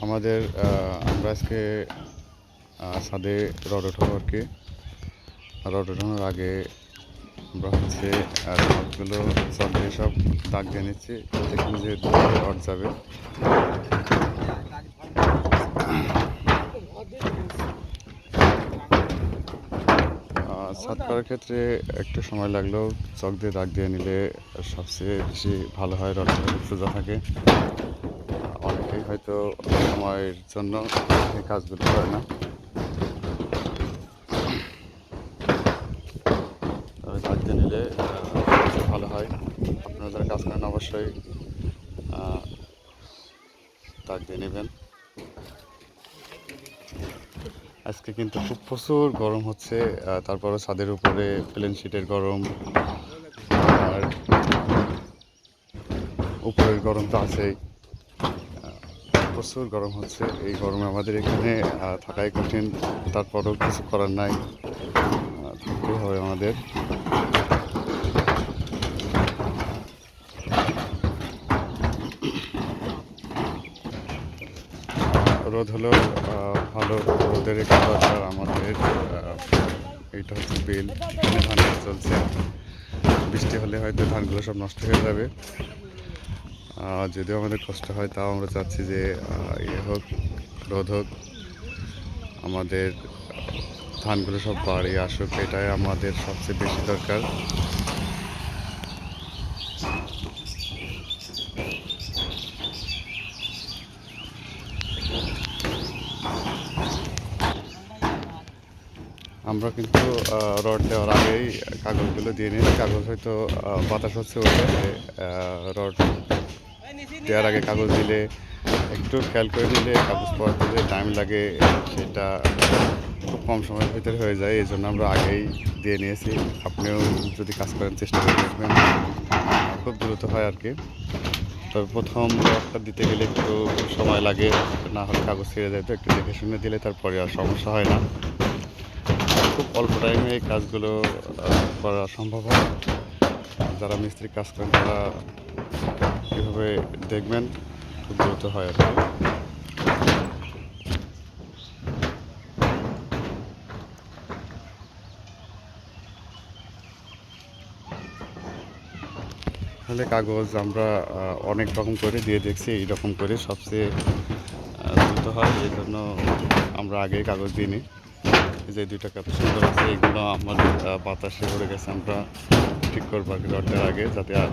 আমাদের আমরা আজকে ছাদে রড ওঠাবো আর কি। রড ওঠানোর আগে আমরা হচ্ছে রডগুলো সব দিয়ে সব দাগ দিয়ে নিচ্ছি, যেখানে যেহেতু রড যাবে। ছাদ করার ক্ষেত্রে একটু সময় লাগলেও চক দিয়ে দাগ দিয়ে নিলে সবচেয়ে বেশি ভালো হয়, রডটা সোজা থাকে। অনেকেই হয়তো সময়ের জন্য এই কাজগুলো করে না, তবে দাগ দিয়ে নিলে ভালো হয়। আপনারা যারা কাজ করেন অবশ্যই দাগ দিয়ে নেবেন। আজকে কিন্তু খুব প্রচুর গরম হচ্ছে, তারপরে ছাদের উপরে প্লেন শিটের গরম আর উপরের গরম তো আছেই। প্রচুর গরম হচ্ছে, এই গরমে আমাদের এখানে থাকাই কঠিন। তারপরেও কিছু করার নাই, থাকতেই হবে আমাদের। রোদ হলো ভালো, রোদের একটু দরকার আমাদের। এইটা হচ্ছে বেল, এখানে ধান চাষ চলছে। বৃষ্টি হলে হয়তো ধানগুলো সব নষ্ট হয়ে যাবে। যদিও আমাদের কষ্ট হয়, তাও আমরা চাচ্ছি যে ইয়ে হোক, রোদ হোক, আমাদের ধানগুলো সব বাড়ি আসুক, এটাই আমাদের সবচেয়ে বেশি দরকার। আমরা কিন্তু রড দেওয়ার আগেই কাগজগুলো দিয়ে নিই। কাগজ হয়তো বাতাস হচ্ছে ওঠে, রড দেওয়ার আগে কাগজ দিলে একটু খেয়াল করে দিলে কাগজ পড়াতে যে টাইম লাগে সেটা খুব কম সময়ের ভিতরে হয়ে যায়। এই জন্য আমরা আগেই দিয়ে নিয়েছি। আপনিও যদি কাজ করেন চেষ্টা করে দেখবেন, খুব দ্রুত হয় আর কি। তবে প্রথম রডটা দিতে গেলে একটু সময় লাগে, না হলে কাগজ ছেড়ে যায়, তো একটু দেখে শুনে দিলে তারপরে আর সমস্যা হয় না। খুব অল্প টাইমে এই কাজগুলো করা সম্ভব হয়। যারা মিস্ত্রি কাজ করেন তারা এভাবে দেখবেন, খুব দ্রুত হয় আর কি। তাহলে কাগজ আমরা অনেক রকম করে দিয়ে দেখছি, এইরকম করে সবচেয়ে দ্রুত হয়, এই জন্য আমরা আগেই কাগজ দিই নি। যে দুইটা কত সুন্দর আছে, এগুলো আমাদের বাতাসে পড়ে গেছে, আমরা ঠিক করবো আর কি রডটার আগে, যাতে আর